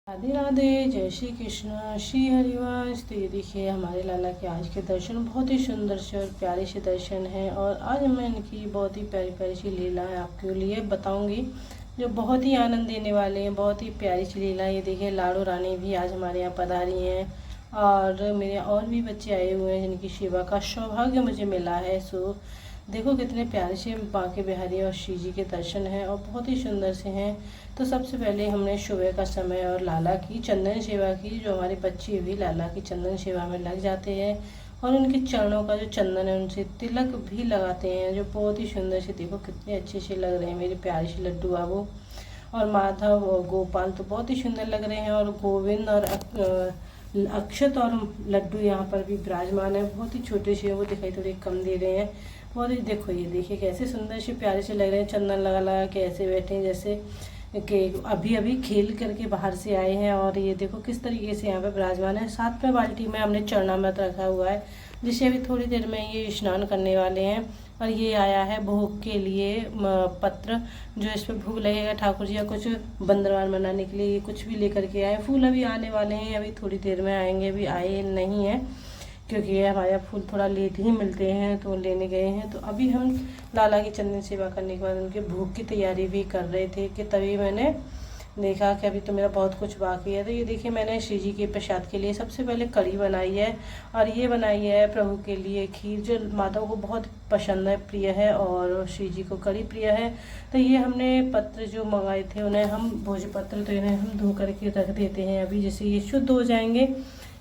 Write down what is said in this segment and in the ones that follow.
राधे राधे, जय श्री कृष्ण, श्री हरिवंश। तो ये देखिए हमारे लाला के आज के दर्शन बहुत ही सुंदर से और प्यारे से दर्शन हैं। और आज मैं इनकी बहुत ही प्यारी प्यारी सी लीलाएं आपके लिए बताऊंगी जो बहुत ही आनंद देने वाले हैं। बहुत ही प्यारी सी लीला। ये देखिए लाडो रानी भी आज हमारे यहाँ पधारी हैं और मेरे और भी बच्चे आए हुए हैं जिनकी सेवा का सौभाग्य मुझे मिला है। सो देखो कितने प्यारे से बांके बिहारी और श्री जी के दर्शन हैं और बहुत ही सुंदर से हैं। तो सबसे पहले हमने सुबह का समय और लाला की चंदन सेवा की। जो हमारे बच्चे भी लाला की चंदन सेवा में लग जाते हैं और उनके चरणों का जो चंदन है उनसे तिलक भी लगाते हैं, जो बहुत ही सुंदर से। देखो कितने अच्छे से लग रहे हैं मेरे प्यारे से लड्डू बाबू। और माधव और गोपाल तो बहुत ही सुंदर लग रहे हैं। और गोविंद और अक्षत और लड्डू यहाँ पर भी विराजमान है। बहुत ही छोटे से वो दिखाई थोड़े कम दे रहे हैं। बहुत ही देखो, ये देखिए कैसे सुंदर से प्यारे से लग रहे हैं। चंदन लगा लगा के ऐसे बैठे हैं जैसे कि अभी अभी खेल करके बाहर से आए हैं। और ये देखो किस तरीके से यहाँ पे विराजमान है। साथ में बाल्टी में हमने चरणामृत रखा हुआ है जिसे अभी थोड़ी देर में ये स्नान करने वाले हैं। और ये आया है भोग के लिए पत्र, जो इस पर भोग लगेगा ठाकुर जी या कुछ बंदरवान बनाने के लिए कुछ भी लेकर के आए। फूल अभी आने वाले हैं, अभी थोड़ी देर में आएंगे। अभी आए नहीं हैं क्योंकि ये हमारे यहाँ फूल थोड़ा लेट ही मिलते हैं तो लेने गए हैं। तो अभी हम लाला की चंदन सेवा करने के बाद उनके भोग की तैयारी भी कर रहे थे कि तभी मैंने देखा कि अभी तो मेरा बहुत कुछ बाकी है। तो ये देखिए मैंने श्री जी के प्रसाद के लिए सबसे पहले कढ़ी बनाई है और ये बनाई है प्रभु के लिए खीर, जो माधव को बहुत पसंद है, प्रिय है और श्री जी को कढ़ी प्रिय है। तो ये हमने पत्र जो मंगाए थे उन्हें हम भोजपत्र, तो इन्हें हम धो करके रख देते हैं अभी, जैसे ये शुद्ध हो जाएंगे।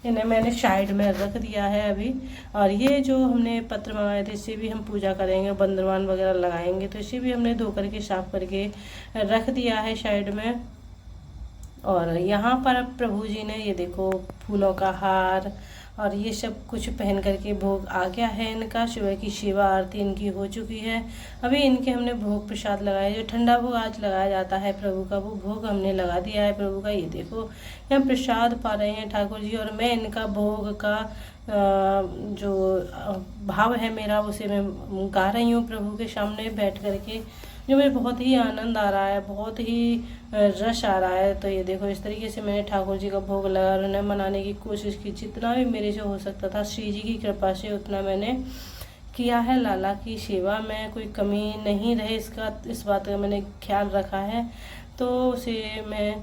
इन्हें मैंने साइड में रख दिया है अभी। और ये जो हमने पत्र मंगाए थे इससे भी हम पूजा करेंगे, बंदरवान वगैरह लगाएंगे, तो इसे भी हमने धो करके साफ करके रख दिया है साइड में। और यहाँ पर प्रभु जी ने ये देखो फूलों का हार और ये सब कुछ पहन करके भोग आ गया है इनका। सुबह की सेवा आरती इनकी हो चुकी है। अभी इनके हमने भोग प्रसाद लगाया, जो ठंडा भोग आज लगाया जाता है प्रभु का, वो भोग हमने लगा दिया है प्रभु का। ये देखो हम प्रसाद पा रहे हैं ठाकुर जी। और मैं इनका भोग का जो भाव है मेरा उसे मैं गा रही हूँ प्रभु के सामने बैठ करके, जो मुझे बहुत ही आनंद आ रहा है, बहुत ही रस आ रहा है। तो ये देखो इस तरीके से मैंने ठाकुर जी का भोग लगा और उन्हें मनाने की कोशिश की, जितना भी मेरे से हो सकता था श्री जी की कृपा से उतना मैंने किया है। लाला की सेवा में कोई कमी नहीं रहे इस बात का मैंने ख्याल रखा है। तो उसे मैं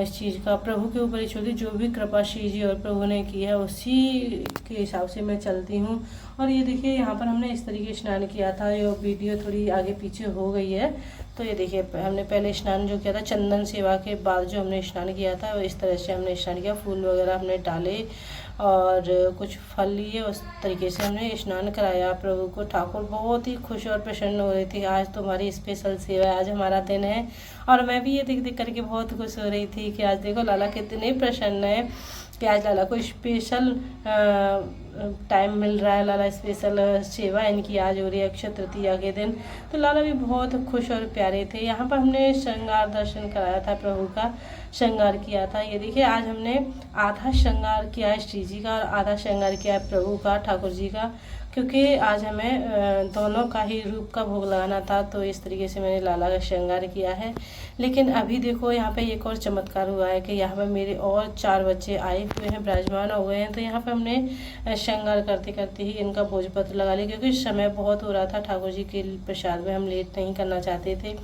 इस चीज़ का प्रभु के ऊपर ही छोड़ी, जो भी कृपा श्री जी और प्रभु ने की है उसी के हिसाब से मैं चलती हूँ। और ये देखिए यहाँ पर हमने इस तरीके स्नान किया था, ये वीडियो थोड़ी आगे पीछे हो गई है। तो ये देखिए हमने पहले स्नान जो किया था चंदन सेवा के बाद जो हमने स्नान किया था इस तरह से हमने स्नान किया। फूल वगैरह हमने डाले और कुछ फल लिए, उस तरीके से हमने स्नान कराया प्रभु को। ठाकुर बहुत ही खुश और प्रसन्न हो रही थी, आज तुम्हारी स्पेशल सेवा है, आज हमारा दिन है। और मैं भी ये देख देख करके बहुत खुश हो रही थी कि आज देखो लाला कितने प्रसन्न है कि आज लाला को स्पेशल टाइम मिल रहा है, लाला स्पेशल सेवा इनकी आज हो रही है अक्षय तृतीया के दिन। तो लाला भी बहुत खुश और प्यारे थे। यहाँ पर हमने श्रृंगार दर्शन कराया था, प्रभु का श्रृंगार किया था। ये देखिए आज हमने आधा श्रृंगार किया है श्री जी का और आधा श्रृंगार किया है प्रभु का, ठाकुर जी का, क्योंकि आज हमें दोनों का ही रूप का भोग लगाना था। तो इस तरीके से मैंने लाला का श्रृंगार किया है। लेकिन अभी देखो यहाँ पे एक और चमत्कार हुआ है कि यहाँ पर मेरे और 4 बच्चे आए हुए हैं, विराजमान हो गए हैं। तो यहाँ पे हमने श्रृंगार करते करते ही इनका भोजपत्र लगा लिया, क्योंकि समय बहुत हो रहा था, ठाकुर जी के प्रसाद में हम लेट नहीं करना चाहते थे।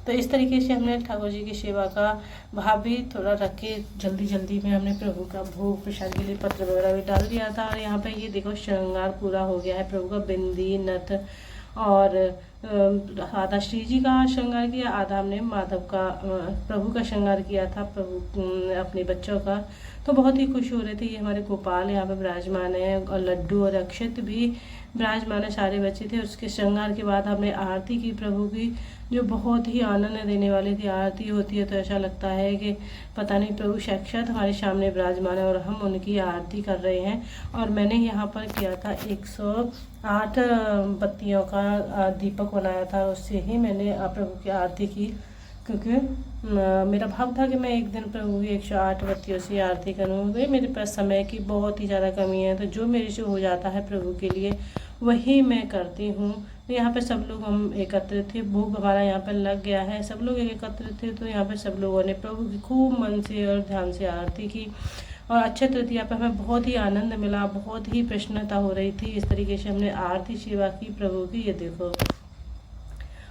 तो इस तरीके से हमने ठाकुर जी की सेवा का भाव भी थोड़ा रख के जल्दी जल्दी में हमने प्रभु का भोग प्रसाद के लिए पत्र वगैरह भी डाल दिया था। और यहाँ पे ये देखो श्रृंगार पूरा हो गया है प्रभु का, बिंदी नथ और आधा श्री जी का श्रृंगार किया, आधा हमने माधव का प्रभु का श्रृंगार किया था, प्रभु अपने बच्चों का। तो बहुत ही खुश हो रहे थे। ये हमारे गोपाल यहाँ पे विराजमान है और लड्डू और अक्षत भी विराजमान है, सारे बच्चे थे। उसके श्रृंगार के बाद हमने आरती की प्रभु की, जो बहुत ही आनंद देने वाली थी। आरती होती है तो ऐसा लगता है कि पता नहीं प्रभु साक्षात हमारे सामने विराजमान है और हम उनकी आरती कर रहे हैं। और मैंने यहाँ पर किया था 108 बत्तियों का दीपक बनाया था, उससे ही मैंने प्रभु की आरती की, क्योंकि मेरा भाव था कि मैं एक दिन प्रभु की 108 बत्तियों से आरती करूँ। तो मेरे पास समय की बहुत ही ज़्यादा कमी है, तो जो मेरे से हो जाता है प्रभु के लिए वही मैं करती हूँ। तो यहाँ पे सब लोग हम एकत्रित थे, भोग हमारा यहाँ पर लग गया है, सब लोग एकत्रित थे। तो यहाँ पर सब लोगों ने प्रभु की खूब मन से और ध्यान से आरती की और अक्षय तृतीया पर हमें बहुत ही आनंद मिला, बहुत ही प्रसन्नता हो रही थी। इस तरीके से हमने आरती सेवा की प्रभु की, ये देखो।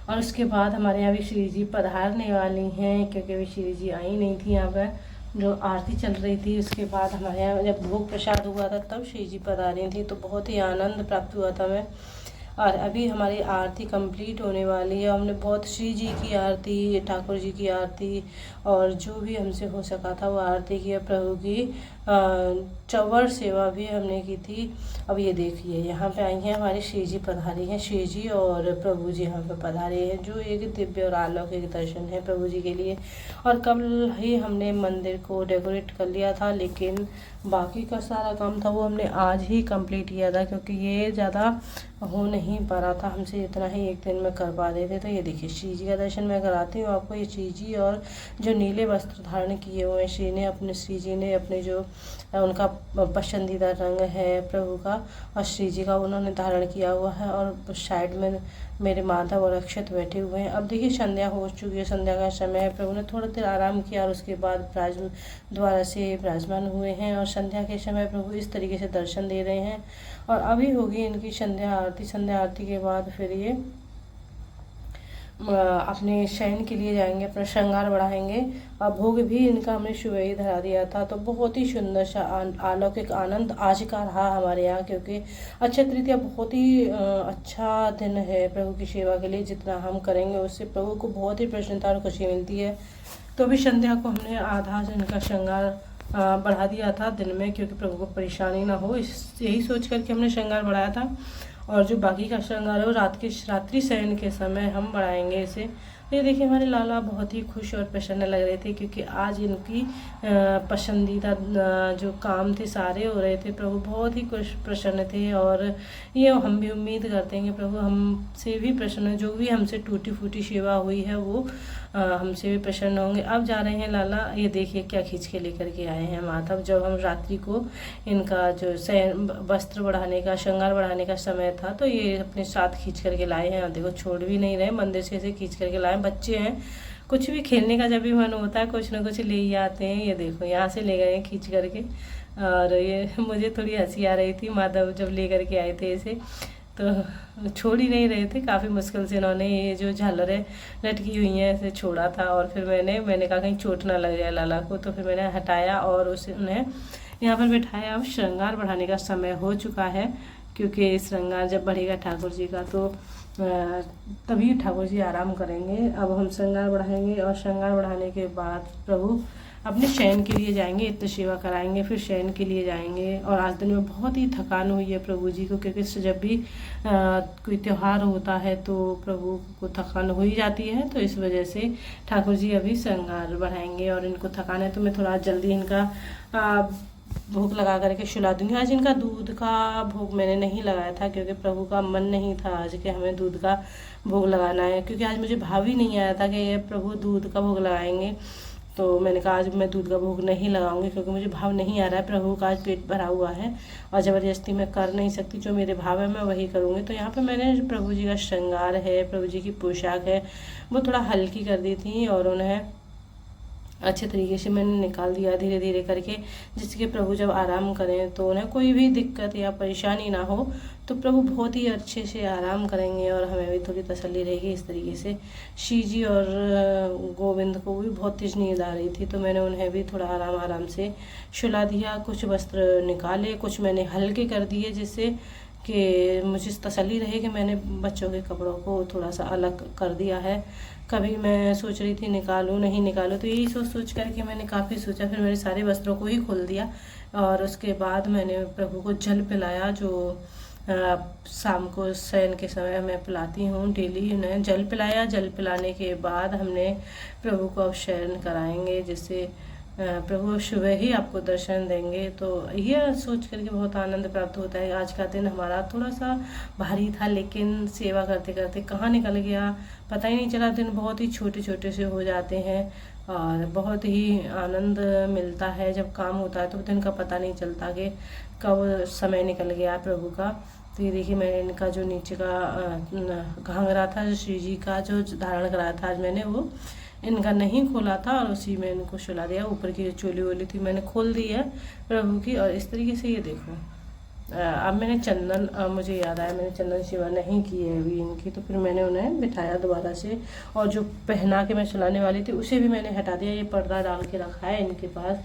और उसके बाद हमारे यहाँ भी श्री जी पधारने वाली हैं, क्योंकि अभी श्री जी आई नहीं थी यहाँ पर, जो आरती चल रही थी। उसके बाद हमारे यहाँ जब भोग प्रसाद हुआ था तब श्री जी पधारी थी, तो बहुत ही आनंद प्राप्त हुआ था हमें। और अभी हमारी आरती कंप्लीट होने वाली है। हमने बहुत श्री जी की आरती, ठाकुर जी की आरती और जो भी हमसे हो सका था वो आरती की। प्रभु की चौवर सेवा भी हमने की थी। अब ये देखिए यहाँ पे आई हैं हमारी श्री जी पधारी हैं, श्री जी और प्रभु जी यहाँ पे पधारे हैं, जो एक दिव्य और अलौकिक दर्शन है प्रभु जी के लिए। और कल ही हमने मंदिर को डेकोरेट कर लिया था, लेकिन बाकी का सारा काम था वो हमने आज ही कंप्लीट किया था, क्योंकि ये ज़्यादा हो नहीं पा रहा था हमसे, इतना ही एक दिन में कर पा रहे थे। तो ये देखिए श्री जी का दर्शन मैं कराती हूँ आपको। ये श्री जी और जो नीले वस्त्र धारण किए हुए हैं श्री जी ने अपने जो उनका पसंदीदा रंग है प्रभु का, और श्री जी का उन्होंने धारण किया हुआ है। और साइड में मेरे माधव और अक्षत बैठे हुए हैं। अब देखिए संध्या हो चुकी है, संध्या का समय है। प्रभु ने थोड़ा देर आराम किया और उसके बाद द्वारा से विराजमान हुए हैं। और संध्या के समय प्रभु इस तरीके से दर्शन दे रहे हैं। और अभी होगी इनकी संध्या आरती। संध्या आरती के बाद फिर ये अपने शयन के लिए जाएंगे, अपना श्रृंगार बढ़ाएंगे। और भोग भी इनका हमने सुबह ही धरा दिया था। तो बहुत ही सुंदर सा अलौकिक आनंद आज का रहा हमारे यहाँ, क्योंकि अक्षय तृतीया बहुत ही अच्छा दिन है प्रभु की सेवा के लिए। जितना हम करेंगे उससे प्रभु को बहुत ही प्रसन्नता और खुशी मिलती है। तो अभी संध्या को हमने आधा इनका श्रृंगार बढ़ा दिया था दिन में, क्योंकि प्रभु को परेशानी ना हो, यही सोच करके हमने श्रृंगार बढ़ाया था। और जो बाकी का श्रृंगार है वो रात्रि शयन के समय हम बढ़ाएंगे इसे। तो ये देखिए हमारे लाला बहुत ही खुश और प्रसन्न लग रहे थे, क्योंकि आज इनकी पसंदीदा जो काम थे सारे हो रहे थे। प्रभु बहुत ही खुश प्रसन्न थे, और ये हम भी उम्मीद करते हैं कि प्रभु हमसे भी प्रसन्न, जो भी हमसे टूटी फूटी सेवा हुई है वो हमसे भी प्रसन्न होंगे। अब जा रहे हैं लाला, ये देखिए क्या खींच के लेकर के आए हैं माधव। जब हम रात्रि को इनका जो वस्त्र बढ़ाने का, श्रृंगार बढ़ाने का समय था, तो ये अपने साथ खींच करके लाए हैं। और देखो छोड़ भी नहीं रहे, मंदिर से ऐसे खींच करके लाए। बच्चे हैं, कुछ भी खेलने का जब भी मन होता है कुछ ना कुछ ले ही आते हैं। ये देखो यहाँ से ले गए खींच करके। और ये मुझे थोड़ी हंसी आ रही थी माधव जब ले करके आए थे इसे, तो छोड़ ही नहीं रहे थे। काफ़ी मुश्किल से इन्होंने ये जो झालरें लटकी हुई हैं इसे छोड़ा था। और फिर मैंने कहा कहीं चोट ना लग जाए लाला को, तो फिर मैंने हटाया और उन्हें यहाँ पर बिठाया। अब श्रृंगार बढ़ाने का समय हो चुका है, क्योंकि श्रृंगार जब बढ़ेगा ठाकुर जी का तो तभी ठाकुर जी आराम करेंगे। अब हम श्रृंगार बढ़ाएंगे और श्रृंगार बढ़ाने के बाद प्रभु अपने शयन के लिए जाएंगे, इत्र सेवा कराएंगे, फिर शयन के लिए जाएंगे। और आज दिन में बहुत ही थकान हुई है प्रभु जी को, क्योंकि जब भी कोई त्यौहार होता है तो प्रभु को थकान हो ही जाती है। तो इस वजह से ठाकुर जी अभी श्रृंगार बढ़ाएंगे और इनको थकान है, तो मैं थोड़ा जल्दी इनका भोग लगा करके सुला दूंगी। आज इनका दूध का भोग मैंने नहीं लगाया था, क्योंकि प्रभु का मन नहीं था आज कि हमें दूध का भोग लगाना है, क्योंकि आज मुझे भाव ही नहीं आया था कि ये प्रभु दूध का भोग लगाएंगे। तो मैंने कहा आज मैं दूध का भोग नहीं लगाऊंगी, क्योंकि मुझे भाव नहीं आ रहा है। प्रभु का आज पेट भरा हुआ है और ज़बरदस्ती मैं कर नहीं सकती, जो मेरे भाव है मैं वही करूँगी। तो यहाँ पे मैंने प्रभु जी का श्रृंगार है, प्रभु जी की पोशाक है, वो थोड़ा हल्की कर दी थी और उन्हें अच्छे तरीके से मैंने निकाल दिया धीरे धीरे करके, जिससे कि प्रभु जब आराम करें तो उन्हें कोई भी दिक्कत या परेशानी ना हो। तो प्रभु बहुत ही अच्छे से आराम करेंगे और हमें भी थोड़ी तसल्ली रहेगी। इस तरीके से श्री जी और गोविंद को भी बहुत तेज नींद आ रही थी, तो मैंने उन्हें भी थोड़ा आराम से सुला दिया। कुछ वस्त्र निकाले, कुछ मैंने हल्के कर दिए, जिससे कि मुझे तसल्ली रहे कि मैंने बच्चों के कपड़ों को थोड़ा सा अलग कर दिया है। कभी मैं सोच रही थी निकालूं नहीं निकालूं, तो यही सोच करके मैंने काफ़ी सोचा। फिर मेरे सारे वस्त्रों को ही खोल दिया और उसके बाद मैंने प्रभु को जल पिलाया, जो शाम को शयन के समय मैं पिलाती हूँ डेली। उन्हें जल पिलाया। जल पिलाने के बाद हमने प्रभु को अब शयन कराएंगे, जिससे प्रभु सुबह ही आपको दर्शन देंगे। तो यह सोच करके बहुत आनंद प्राप्त होता है। आज का दिन हमारा थोड़ा सा भारी था, लेकिन सेवा करते करते कहाँ निकल गया पता ही नहीं चला। दिन बहुत ही छोटे छोटे से हो जाते हैं और बहुत ही आनंद मिलता है। जब काम होता है तो दिन का पता नहीं चलता कि कब समय निकल गया प्रभु का। तो ये देखिए मैंने इनका जो नीचे का घाघरा था, जो श्री जी का जो धारण कराया था आज मैंने, वो इनका नहीं खोला था और उसी में इनको सुला दिया। ऊपर की जो चोली वोली थी मैंने खोल दी है प्रभु की। और इस तरीके से ये देखो अब मैंने चंदन, मुझे याद आया मैंने चंदन सेवा नहीं की है अभी इनकी, तो फिर मैंने उन्हें बिठाया दोबारा से। और जो पहना के मैं सुलाने वाली थी उसे भी मैंने हटा दिया, ये पर्दा डाल के रखा है इनके पास।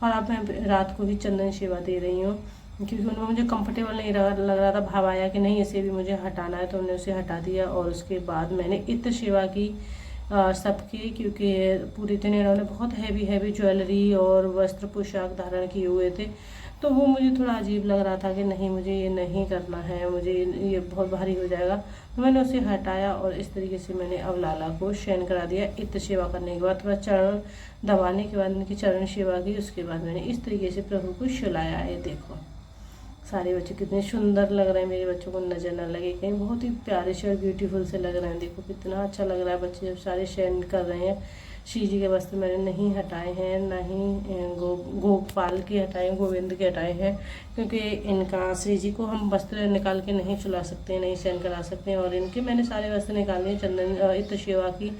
और अब मैं रात को ही चंदन सेवा दे रही हूँ, क्योंकि उनमें मुझे कंफर्टेबल नहीं लग रहा था। भाव आया कि नहीं इसे भी मुझे हटाना है, तो हमने उसे हटा दिया। और उसके बाद मैंने इत्र सेवा की सबकी, क्योंकि पूरे दिन इन्होंने बहुत हैवी ज्वेलरी और वस्त्र पोशाक धारण किए हुए थे, तो वो मुझे थोड़ा अजीब लग रहा था कि नहीं मुझे ये नहीं करना है, मुझे ये बहुत भारी हो जाएगा। तो मैंने उसे हटाया और इस तरीके से मैंने अब लाला को शयन करा दिया। इत्र सेवा करने के बाद थोड़ा चरण दबाने के बाद इनकी चरण सेवा की, उसके बाद मैंने इस तरीके से प्रभु को सुलाया है। देखो सारे बच्चे कितने सुंदर लग रहे हैं, मेरे बच्चों को नज़र ना लगे कहीं, बहुत ही प्यारे से और ब्यूटीफुल से लग रहे हैं। देखो कितना अच्छा लग रहा है, बच्चे जब सारे शयन कर रहे हैं। श्री जी के वस्त्र मैंने नहीं हटाए हैं, ना ही गोपाल के हटाए, गोविंद के हटाए हैं, क्योंकि इनका श्री जी को हम वस्त्र निकाल के नहीं चला सकते, नहीं शयन करा सकते हैं। और इनके मैंने सारे वस्त्र निकाल लिए, चंदन इत्र सेवा की,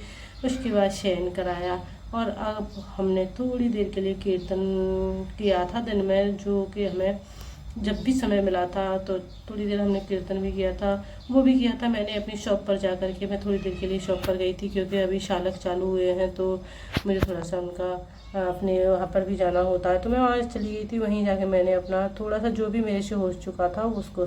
उसके बाद शयन कराया। और अब हमने थोड़ी देर के लिए कीर्तन किया था दिन में, जो कि हमें जब भी समय मिला था तो थोड़ी देर हमने कीर्तन भी किया था। वो भी किया था मैंने अपनी शॉप पर जा कर के, मैं थोड़ी देर के लिए शॉप पर गई थी, क्योंकि अभी शालक चालू हुए हैं, तो मुझे थोड़ा सा उनका अपने वहाँ पर भी जाना होता है। तो मैं वहाँ चली गई थी, वहीं जाके मैंने अपना थोड़ा सा जो भी मेरे से हो चुका था उसको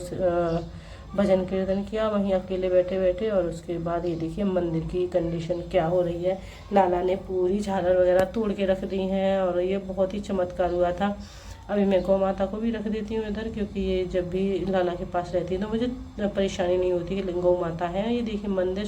भजन कीर्तन किया वहीं अकेले बैठे बैठे। और उसके बाद ये देखिए मंदिर की कंडीशन क्या हो रही है। लाला ने पूरी झालर वगैरह तोड़ के रख दी हैं और ये बहुत ही चमत्कार हुआ था। अभी मैं गौ माता को भी रख देती हूँ इधर, क्योंकि ये जब भी लाला के पास रहती है तो मुझे परेशानी नहीं होती कि गौ माता है। ये देखिए मंदिर